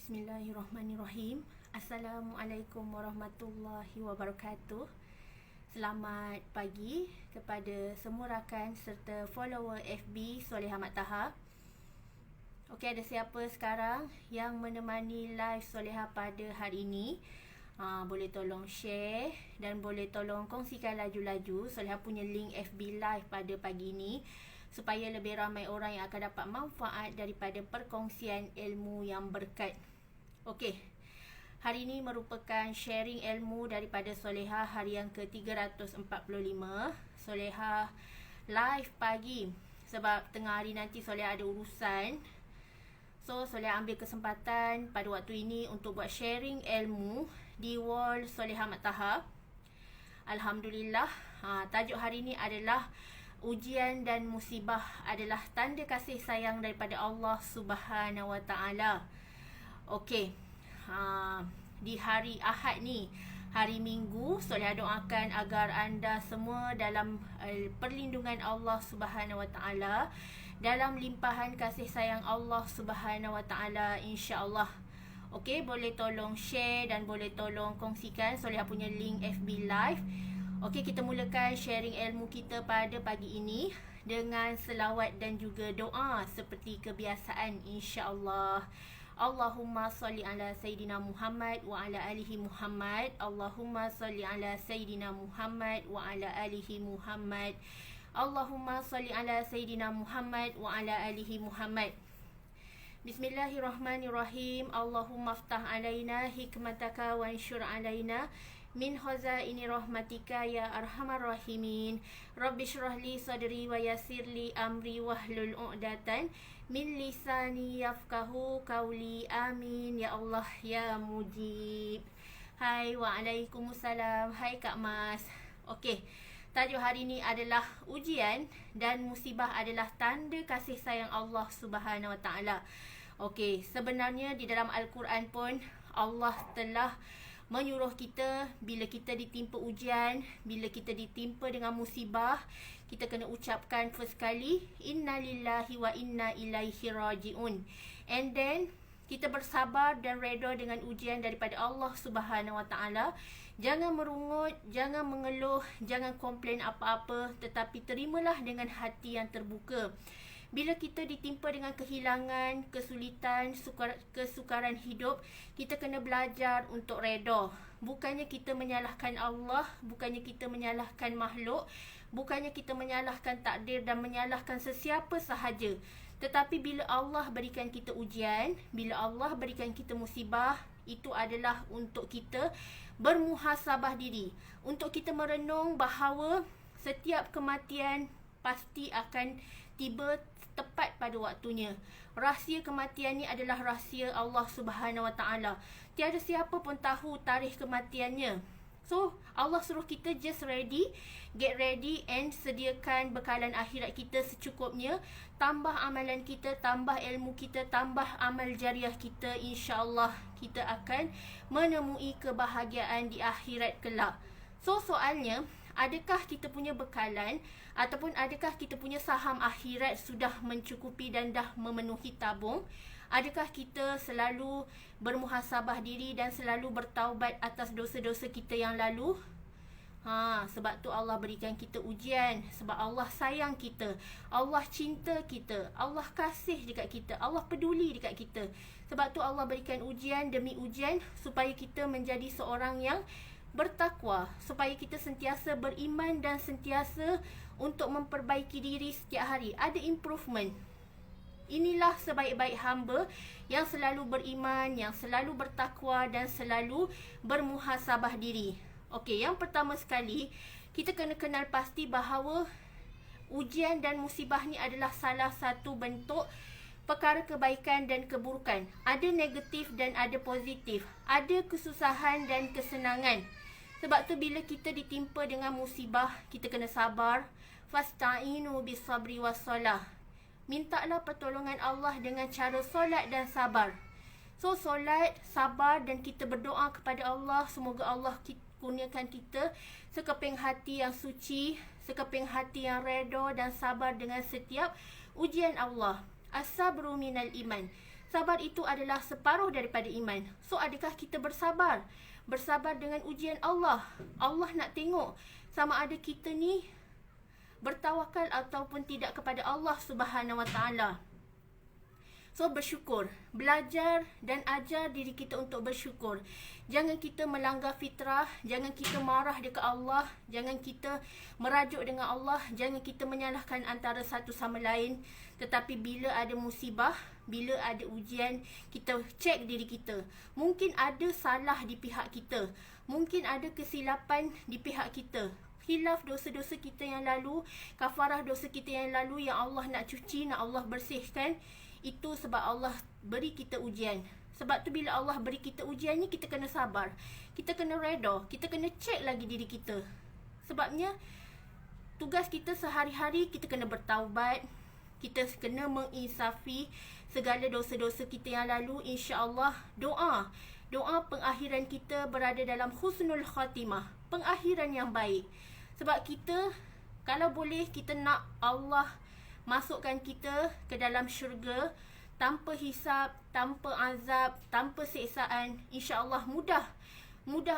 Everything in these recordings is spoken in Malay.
Bismillahirrahmanirrahim. Assalamualaikum warahmatullahi wabarakatuh. Selamat pagi kepada semua rakan serta follower FB Soleha Mat Taha. Okey, ada siapa sekarang yang menemani live Soleha pada hari ini? Boleh tolong share dan boleh tolong kongsikan laju-laju Soleha punya link FB live pada pagi ini, supaya lebih ramai orang yang akan dapat manfaat daripada perkongsian ilmu yang berkat. Okey, hari ini merupakan sharing ilmu daripada Soleha hari yang ke-345. Soleha live pagi sebab tengah hari nanti Soleha ada urusan. So, Soleha ambil kesempatan pada waktu ini untuk buat sharing ilmu di wall Soleha Mat Taha. Alhamdulillah, tajuk hari ini adalah ujian dan musibah adalah tanda kasih sayang daripada Allah Subhanahu Wa Taala. Okey, di hari Ahad ni, hari Minggu, Soleha doakan agar anda semua dalam perlindungan Allah Subhanahu Wa Taala, dalam limpahan kasih sayang Allah Subhanahu Wa Taala, insya-Allah. Okey, boleh tolong share dan boleh tolong kongsikan Soleha punya link FB live. Okey, kita mulakan sharing ilmu kita pada pagi ini dengan selawat dan juga doa seperti kebiasaan, insya-Allah. Allahumma salli ala Sayyidina Muhammad wa ala alihi Muhammad. Allahumma salli ala Sayyidina Muhammad wa ala alihi Muhammad. Allahumma salli ala Sayyidina Muhammad wa ala alihi Muhammad. Bismillahirrahmanirrahim. Allahumma aftah alaina hikmataka wa anshur alaina min khazaini rahmatika ya arhamar rahimin. Rabbi shrah li sadri wa yassir li amri wahlul 'uqdatan min lisani yafqahu qawli. Amin ya Allah ya mujib. Hai, waalaikumsalam. Hai Kak Mas. Okey, tajuk hari ini adalah ujian dan musibah adalah tanda kasih sayang Allah Subhanahu Wa Taala. Okey, sebenarnya di dalam Al-Quran pun Allah telah menyuruh kita bila kita ditimpa ujian, bila kita ditimpa dengan musibah, kita kena ucapkan first kali innalillahi wa inna ilaihi rajiun. And then kita bersabar dan reda dengan ujian daripada Allah Subhanahu Wa Taala. Jangan merungut, jangan mengeluh, jangan komplain apa-apa, tetapi terimalah dengan hati yang terbuka. Bila kita ditimpa dengan kehilangan, kesulitan, kesukaran hidup, kita kena belajar untuk reda. Bukannya kita menyalahkan Allah, bukannya kita menyalahkan makhluk, bukannya kita menyalahkan takdir dan menyalahkan sesiapa sahaja. Tetapi bila Allah berikan kita ujian, bila Allah berikan kita musibah, itu adalah untuk kita bermuhasabah diri, untuk kita merenung bahawa setiap kematian pasti akan tiba tepat pada waktunya. Rahsia kematian ni adalah rahsia Allah Subhanahu Wa Taala. Tiada siapa pun tahu tarikh kematiannya. So, Allah suruh kita just ready, get ready and sediakan bekalan akhirat kita secukupnya. Tambah amalan kita, tambah ilmu kita, tambah amal jariah kita. InsyaAllah kita akan menemui kebahagiaan di akhirat kelak. So, soalnya, adakah kita punya bekalan ataupun adakah kita punya saham akhirat sudah mencukupi dan dah memenuhi tabung? Adakah kita selalu bermuhasabah diri dan selalu bertaubat atas dosa-dosa kita yang lalu? Sebab tu Allah berikan kita ujian. Sebab Allah sayang kita, Allah cinta kita, Allah kasih dekat kita, Allah peduli dekat kita. Sebab tu Allah berikan ujian demi ujian supaya kita menjadi seorang yang bertakwa, supaya kita sentiasa beriman dan sentiasa untuk memperbaiki diri setiap hari. Ada improvement. Inilah sebaik-baik hamba yang selalu beriman, yang selalu bertakwa dan selalu bermuhasabah diri. Okey, yang pertama sekali, kita kena kenal pasti bahawa ujian dan musibah ni adalah salah satu bentuk perkara kebaikan dan keburukan. Ada negatif dan ada positif. Ada kesusahan dan kesenangan. Sebab tu bila kita ditimpa dengan musibah, kita kena sabar. Fasta'inu bisabri wassalah. Mintalah pertolongan Allah dengan cara solat dan sabar. So, solat, sabar dan kita berdoa kepada Allah. Semoga Allah kurniakan kita sekeping hati yang suci, sekeping hati yang reda dan sabar dengan setiap ujian Allah. As-sabru minal iman. Sabar itu adalah separuh daripada iman. So, adakah kita bersabar? Bersabar dengan ujian Allah. Allah nak tengok sama ada kita ni bertawakal ataupun tidak kepada Allah Subhanahu Wa Taala. So, bersyukur. Belajar dan ajar diri kita untuk bersyukur. Jangan kita melanggar fitrah. Jangan kita marah dekat Allah. Jangan kita merajuk dengan Allah. Jangan kita menyalahkan antara satu sama lain. Tetapi bila ada musibah, bila ada ujian, kita cek diri kita. Mungkin ada salah di pihak kita. Mungkin ada kesilapan di pihak kita. Khilaf dosa-dosa kita yang lalu, kafarah dosa kita yang lalu yang Allah nak cuci, nak Allah bersihkan. Itu sebab Allah beri kita ujian. Sebab tu bila Allah beri kita ujian ni, kita kena sabar. Kita kena reda. Kita kena cek lagi diri kita. Sebabnya, tugas kita sehari-hari, kita kena bertaubat. Kita kena menginsafi segala dosa-dosa kita yang lalu. InsyaAllah, doa. Doa pengakhiran kita berada dalam husnul khatimah. Pengakhiran yang baik. Sebab kita, kalau boleh, kita nak Allah masukkan kita ke dalam syurga tanpa hisab, tanpa azab, tanpa siksaan. InsyaAllah mudah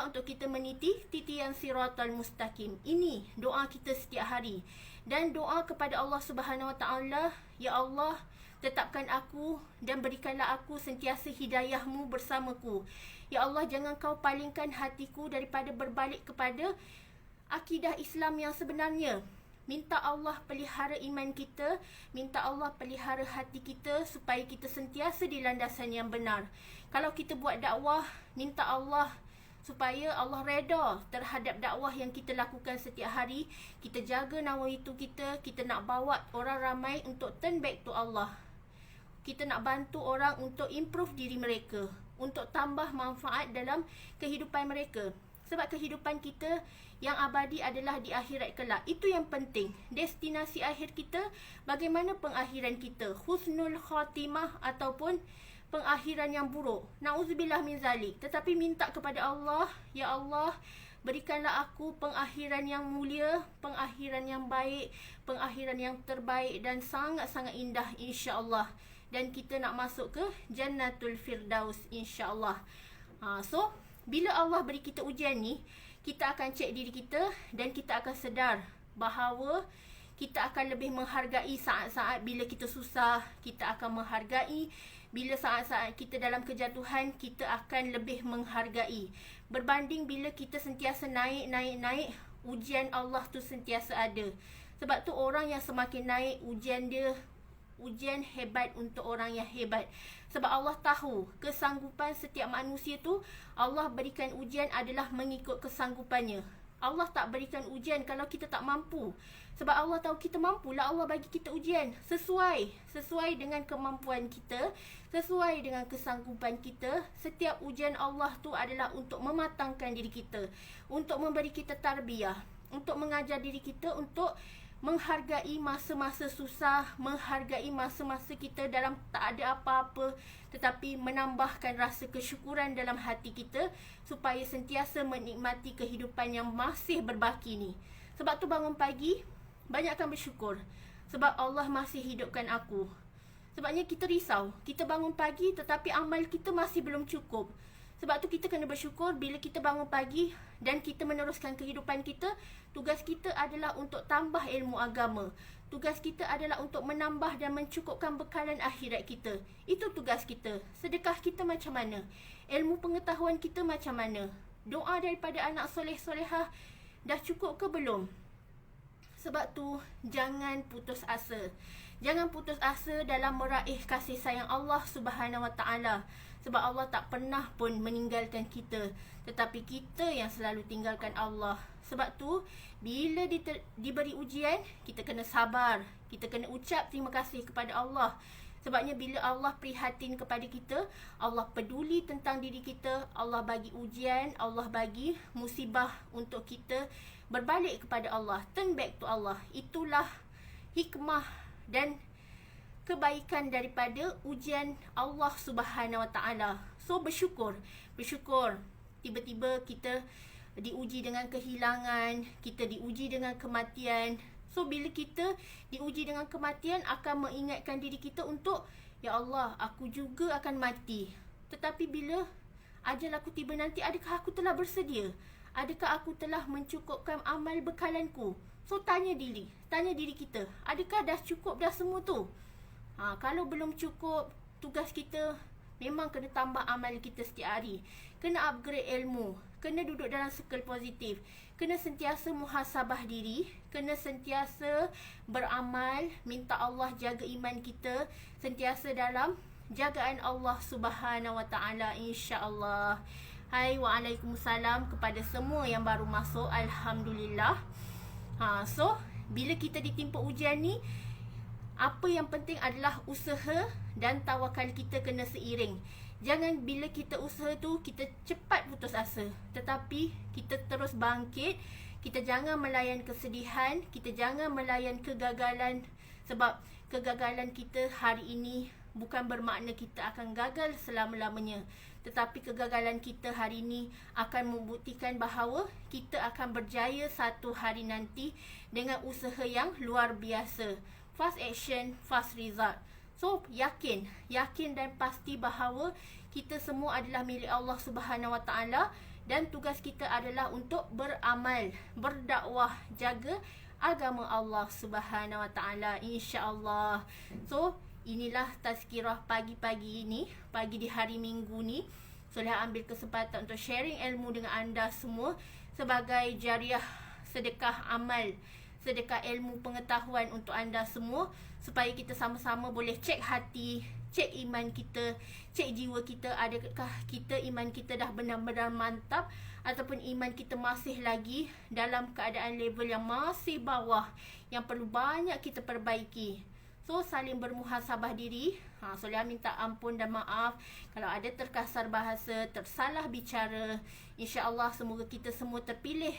untuk kita meniti titian siratal mustaqim. Ini doa kita setiap hari. Dan doa kepada Allah Subhanahu Wa Taala, ya Allah, tetapkan aku dan berikanlah aku sentiasa hidayahmu bersamaku. Ya Allah, jangan kau palingkan hatiku daripada berbalik kepada akidah Islam yang sebenarnya. Minta Allah pelihara iman kita, minta Allah pelihara hati kita supaya kita sentiasa di landasan yang benar. Kalau kita buat dakwah, minta Allah supaya Allah reda terhadap dakwah yang kita lakukan setiap hari. Kita jaga nawaitu kita, kita nak bawa orang ramai untuk turn back to Allah. Kita nak bantu orang untuk improve diri mereka, untuk tambah manfaat dalam kehidupan mereka. Sebab kehidupan kita yang abadi adalah di akhirat kelak. Itu yang penting. Destinasi akhir kita, bagaimana pengakhiran kita? Husnul khatimah ataupun pengakhiran yang buruk. Na'udzubillah min zalik. Tetapi minta kepada Allah, ya Allah, berikanlah aku pengakhiran yang mulia, pengakhiran yang baik, pengakhiran yang terbaik dan sangat-sangat indah, insya-Allah. Dan kita nak masuk ke Jannatul Firdaus, insya-Allah. So, bila Allah beri kita ujian ni, kita akan cek diri kita dan kita akan sedar bahawa kita akan lebih menghargai saat-saat bila kita susah. Kita akan menghargai bila saat-saat kita dalam kejatuhan, kita akan lebih menghargai. Berbanding bila kita sentiasa naik, ujian Allah tu sentiasa ada. Sebab tu orang yang semakin naik ujian dia, ujian hebat untuk orang yang hebat. Sebab Allah tahu kesanggupan setiap manusia tu, Allah berikan ujian adalah mengikut kesanggupannya. Allah tak berikan ujian kalau kita tak mampu. Sebab Allah tahu kita mampu lah, Allah bagi kita ujian sesuai dengan kemampuan kita, sesuai dengan kesanggupan kita. Setiap ujian Allah tu adalah untuk mematangkan diri kita, untuk memberi kita tarbiyah, untuk mengajar diri kita untuk menghargai masa-masa susah, menghargai masa-masa kita dalam tak ada apa-apa, tetapi menambahkan rasa kesyukuran dalam hati kita supaya sentiasa menikmati kehidupan yang masih berbaki ni. Sebab tu bangun pagi, banyakkan bersyukur. Sebab Allah masih hidupkan aku. Sebabnya kita risau, kita bangun pagi tetapi amal kita masih belum cukup. Sebab tu kita kena bersyukur bila kita bangun pagi dan kita meneruskan kehidupan kita. Tugas kita adalah untuk tambah ilmu agama. Tugas kita adalah untuk menambah dan mencukupkan bekalan akhirat kita. Itu tugas kita. Sedekah kita macam mana? Ilmu pengetahuan kita macam mana? Doa daripada anak soleh-solehah dah cukup ke belum? Sebab tu jangan putus asa. Jangan putus asa dalam meraih kasih sayang Allah Subhanahu Wa Taala. Sebab Allah tak pernah pun meninggalkan kita, tetapi kita yang selalu tinggalkan Allah. Sebab tu bila diberi ujian, kita kena sabar. Kita kena ucap terima kasih kepada Allah. Sebabnya bila Allah prihatin kepada kita, Allah peduli tentang diri kita, Allah bagi ujian, Allah bagi musibah untuk kita berbalik kepada Allah, turn back to Allah. Itulah hikmah dan kebaikan daripada ujian Allah Subhanahu Wa Taala. So bersyukur. Tiba-tiba kita diuji dengan kehilangan, kita diuji dengan kematian. So bila kita diuji dengan kematian, akan mengingatkan diri kita untuk, Ya Allah, aku juga akan mati. Tetapi bila ajal aku tiba nanti, adakah aku telah bersedia? Adakah aku telah mencukupkan amal bekalanku? So tanya diri kita, adakah dah cukup dah semua tu? Kalau belum cukup, tugas kita memang kena tambah amal kita setiap hari. Kena upgrade ilmu, kena duduk dalam circle positif, kena sentiasa muhasabah diri, kena sentiasa beramal, minta Allah jaga iman kita, sentiasa dalam jagaan Allah Subhanahu Wa Taala, insya-Allah. Hai, waalaikumsalam kepada semua yang baru masuk. Alhamdulillah. So bila kita ditimpa ujian ni, apa yang penting adalah usaha dan tawakal kita kena seiring. Jangan bila kita usaha tu, kita cepat putus asa. Tetapi kita terus bangkit. Kita jangan melayan kesedihan. Kita jangan melayan kegagalan. Sebab kegagalan kita hari ini bukan bermakna kita akan gagal selama-lamanya. Tetapi kegagalan kita hari ini akan membuktikan bahawa kita akan berjaya satu hari nanti dengan usaha yang luar biasa. Fast action, fast result. So, yakin dan pasti bahawa kita semua adalah milik Allah Subhanahu Wa Taala dan tugas kita adalah untuk beramal, berdakwah, jaga agama Allah Subhanahu Wa Taala, insya-Allah. So, inilah tazkirah pagi-pagi ini, pagi di hari Minggu ni. Saya ambil kesempatan untuk sharing ilmu dengan anda semua sebagai jariah sedekah amal, sedekah ilmu pengetahuan untuk anda semua, supaya kita sama-sama boleh cek hati, cek iman kita, cek jiwa kita, adakah kita iman kita dah benar-benar mantap ataupun iman kita masih lagi dalam keadaan level yang masih bawah, yang perlu banyak kita perbaiki. So, saling bermuhasabah diri. Solia minta ampun dan maaf kalau ada terkasar bahasa, tersalah bicara. InsyaAllah semoga kita semua terpilih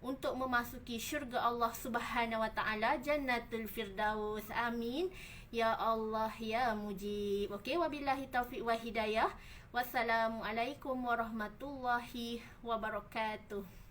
untuk memasuki syurga Allah Subhanahu Wa Taala, Jannatul Firdaus. Amin. Ya Allah, ya Mujib. Okey, wabillahi taufiq wa hidayah. Wassalamualaikum warahmatullahi wabarakatuh.